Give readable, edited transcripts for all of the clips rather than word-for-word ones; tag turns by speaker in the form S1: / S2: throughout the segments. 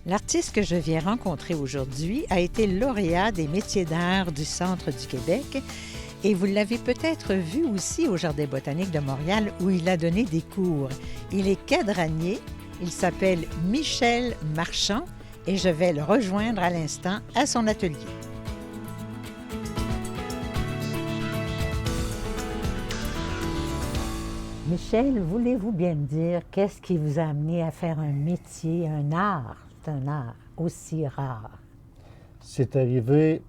S1: L'artiste que je viens rencontrer aujourd'hui a été lauréat des métiers d'art du Centre du Québec et vous l'avez peut-être vu aussi au Jardin botanique de Montréal où il a donné des cours. Il est cadranier, il s'appelle Michel Marchand et je vais le rejoindre à l'instant à son atelier. Michel, voulez-vous bien me dire qu'est-ce qui vous a amené à faire un métier, un art aussi rare?
S2: C'est arrivé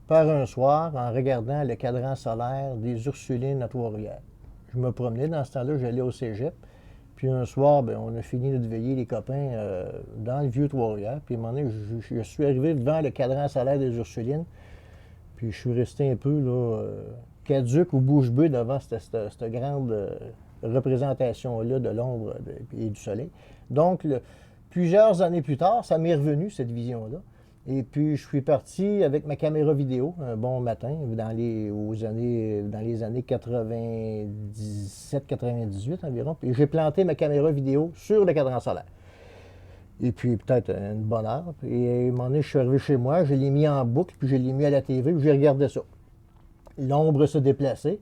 S2: par un soir en regardant le cadran solaire des Ursulines à Trois-Rivières. Je me promenais, dans ce temps-là, j'allais au cégep. Puis un soir, on a fini notre veillée, les copains, dans le vieux Trois-Rivières. Puis à un moment donné, je suis arrivé devant le cadran solaire des Ursulines. Puis je suis resté un peu là, caduc ou bouche bée devant cette grande représentation-là de l'ombre et du soleil. Donc, plusieurs années plus tard, ça m'est revenu, cette vision-là. Et puis, je suis parti avec ma caméra vidéo un bon matin, dans les années 97-98 environ. Puis, j'ai planté ma caméra vidéo sur le cadran solaire. Et puis, peut-être une bonne heure. Et à un moment donné, je suis arrivé chez moi, je l'ai mis en boucle, puis je l'ai mis à la TV, puis j'ai regardé ça. L'ombre se déplaçait.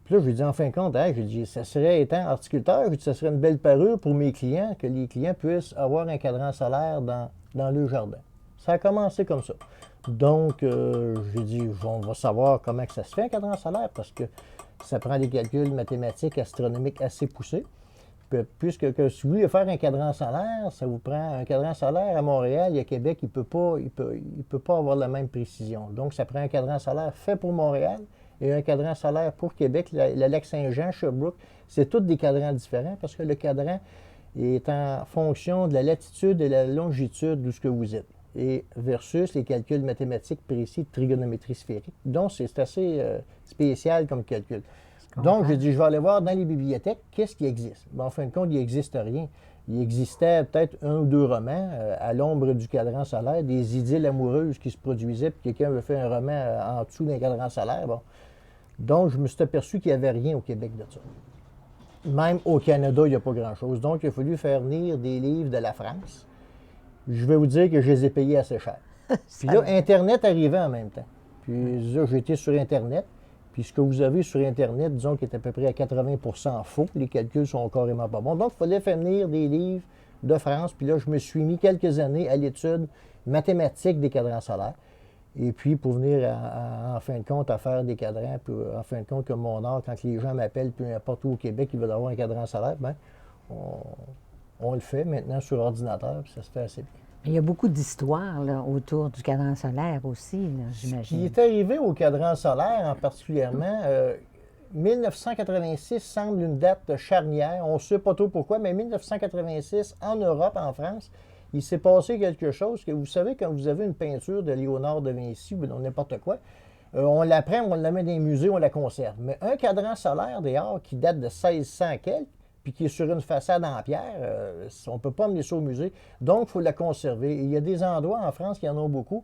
S2: Puis là, je lui ai dit, en fin de compte, j'ai dit, ça serait, étant horticulteur, j'ai dit, ça serait une belle parure pour mes clients, que les clients puissent avoir un cadran solaire dans le jardin. Ça a commencé comme ça. Donc, j'ai dit, on va savoir comment que ça se fait, un cadran solaire, parce que ça prend des calculs mathématiques, astronomiques assez poussés. Puisque si vous voulez faire un cadran solaire, ça vous prend un cadran solaire à Montréal et à Québec, il ne peut pas avoir la même précision. Donc, ça prend un cadran solaire fait pour Montréal et un cadran solaire pour Québec. Le lac Saint-Jean, Sherbrooke, c'est tous des cadrans différents parce que le cadran est en fonction de la latitude et la longitude d'où ce que vous êtes. Et versus les calculs mathématiques précis de trigonométrie sphérique. Donc, c'est assez spécial comme calcul. Donc, j'ai dit, je vais aller voir dans les bibliothèques, qu'est-ce qui existe? En fin de compte, il n'existe rien. Il existait peut-être un ou deux romans à l'ombre du cadran solaire, des idylles amoureuses qui se produisaient, puis quelqu'un avait fait un roman en dessous d'un cadran solaire. Bon. Donc, je me suis aperçu qu'il n'y avait rien au Québec de ça. Même au Canada, il n'y a pas grand-chose. Donc, il a fallu faire venir des livres de la France. Je vais vous dire que je les ai payés assez cher. Puis là, Internet arrivait en même temps. Puis là, j'étais sur Internet. Puis ce que vous avez sur Internet, disons qu'il est à peu près à 80% faux. Les calculs sont carrément pas bons. Donc, il fallait faire venir des livres de France. Puis là, je me suis mis quelques années à l'étude mathématique des cadrans solaires. Et puis, pour venir, en fin de compte, à faire des cadrans, puis en fin de compte, comme mon art, quand les gens m'appellent, peu importe où au Québec, ils veulent avoir un cadran solaire, on le fait maintenant sur ordinateur, puis ça se fait assez bien.
S1: Il y a beaucoup d'histoires autour du cadran solaire aussi, j'imagine.
S2: Ce qui est arrivé au cadran solaire, en particulièrement, 1986 semble une date charnière. On ne sait pas trop pourquoi, mais 1986, en Europe, en France, il s'est passé quelque chose que vous savez, quand vous avez une peinture de Léonard de Vinci ou n'importe quoi, on la prend, on la met dans les musées, on la conserve. Mais un cadran solaire dehors qui date de 1600 quelques, puis qui est sur une façade en pierre, on ne peut pas emmener ça au musée. Donc, il faut la conserver. Et il y a des endroits en France qui en ont beaucoup.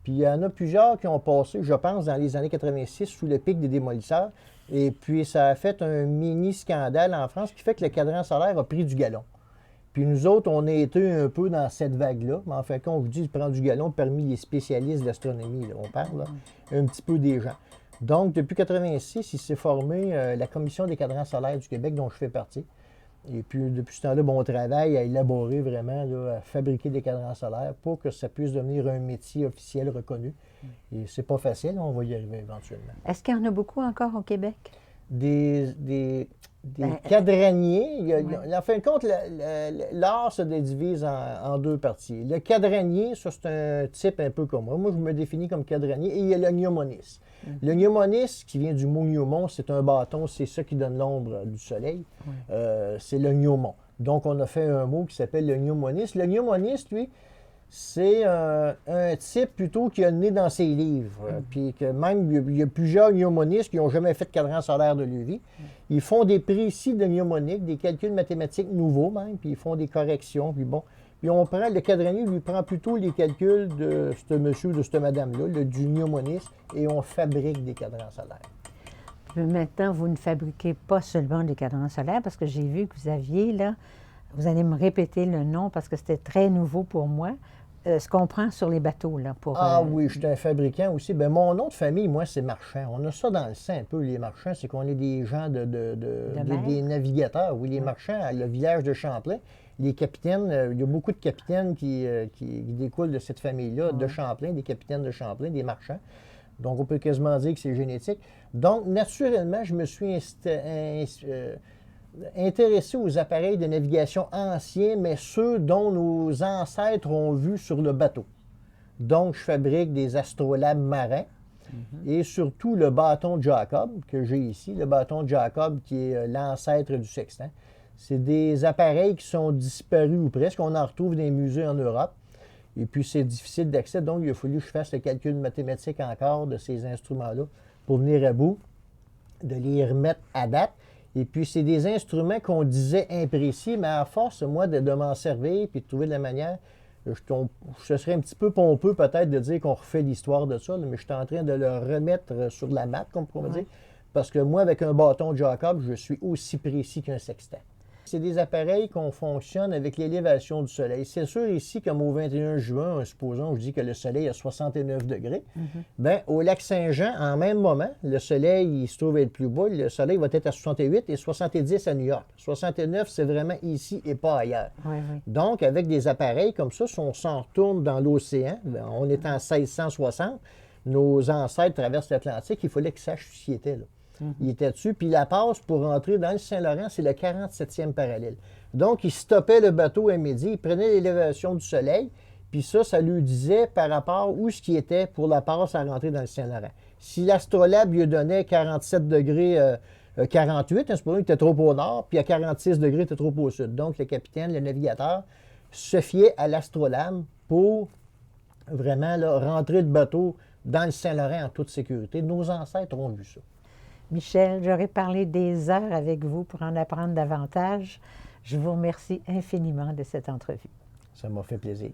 S2: Puis il y en a plusieurs qui ont passé, je pense, dans les années 86, sous le pic des démolisseurs. Et puis, ça a fait un mini-scandale en France qui fait que le cadran solaire a pris du galon. Puis nous autres, on a été un peu dans cette vague-là. Mais en fait, quand on vous dit de prendre du galon parmi les spécialistes de l'astronomie, on parle là, un petit peu des gens. Donc, depuis 86, il s'est formé la Commission des cadrans solaires du Québec, dont je fais partie. Et puis, depuis ce temps-là, on travaille à élaborer vraiment, là, à fabriquer des cadrans solaires pour que ça puisse devenir un métier officiel reconnu. Et c'est pas facile, on va y arriver éventuellement.
S1: Est-ce qu'il y en a beaucoup encore au Québec?
S2: Des cadraniers. En fin de compte, l'art se divise en deux parties. Le cadranier, ça, c'est un type un peu comme moi. Moi, je me définis comme cadranier. Et il y a le gnomonis. Le gnomonis, qui vient du mot gnomon, c'est un bâton, c'est ça qui donne l'ombre du soleil. C'est le gnomon. Donc, on a fait un mot qui s'appelle le gnomonis. Le gnomonis, lui, c'est un type plutôt qui a le nez dans ses livres. Puis que même, il y a plusieurs gnomonistes qui n'ont jamais fait de cadran solaire de leur vie. Ils font des précis de gnomonique, des calculs mathématiques nouveaux même, puis ils font des corrections. Puis bon, puis on prend, le cadranier lui prend plutôt les calculs de ce monsieur ou de cette madame-là, du gnomoniste, et on fabrique des cadrans solaires.
S1: Maintenant, vous ne fabriquez pas seulement des cadrans solaires, parce que j'ai vu que vous aviez là Vous allez me répéter le nom parce que c'était très nouveau pour moi. Ce qu'on prend sur les bateaux, là, pour...
S2: Oui, je suis un fabricant aussi. Bien, mon nom de famille, moi, c'est Marchand. On a ça dans le sang un peu, les marchands, c'est qu'on est des gens des navigateurs. Oui, les marchands, le village de Champlain, les capitaines, il y a beaucoup de capitaines qui découlent de cette famille-là, de Champlain, des capitaines de Champlain, des marchands. Donc, on peut quasiment dire que c'est génétique. Donc, naturellement, je me suis intéressé aux appareils de navigation anciens, mais ceux dont nos ancêtres ont vu sur le bateau. Donc, je fabrique des astrolabes marins et surtout le bâton de Jacob que j'ai ici, le bâton de Jacob qui est l'ancêtre du sextant. C'est des appareils qui sont disparus ou presque. On en retrouve dans les musées en Europe. Et puis, c'est difficile d'accès. Donc, il a fallu que je fasse le calcul mathématique encore de ces instruments-là pour venir à bout, de les remettre à date. Et puis, c'est des instruments qu'on disait imprécis, mais à force, moi, de m'en servir puis de trouver de la manière, ce serait un petit peu pompeux peut-être de dire qu'on refait l'histoire de ça, mais je suis en train de le remettre sur la map, comme on pourrait dire, parce que moi, avec un bâton de Jacob, je suis aussi précis qu'un sextant. C'est des appareils qu'on fonctionne avec l'élévation du soleil. C'est sûr ici, comme au 21 juin, supposons, je dis que le soleil est à 69 degrés. Bien, au lac Saint-Jean, en même moment, le soleil, il se trouve être plus bas. Le soleil va être à 68 et 70 à New York. 69, c'est vraiment ici et pas ailleurs. Donc, avec des appareils comme ça, si on s'en retourne dans l'océan, on est en 1660, nos ancêtres traversent l'Atlantique, il fallait qu'ils sachent qui était là. Il était dessus, puis la passe pour rentrer dans le Saint-Laurent, c'est le 47e parallèle. Donc, il stoppait le bateau à midi, il prenait l'élévation du soleil, puis ça lui disait par rapport où ce qui était pour la passe à rentrer dans le Saint-Laurent. Si l'astrolabe lui donnait 47 degrés 48, c'est pour lui qu'il était trop au nord, puis à 46 degrés, il était trop au sud. Donc, le capitaine, le navigateur, se fiait à l'astrolabe pour vraiment là, rentrer le bateau dans le Saint-Laurent en toute sécurité. Nos ancêtres ont vu ça.
S1: Michel, j'aurais parlé des heures avec vous pour en apprendre davantage. Je vous remercie infiniment de cette entrevue.
S2: Ça m'a fait plaisir.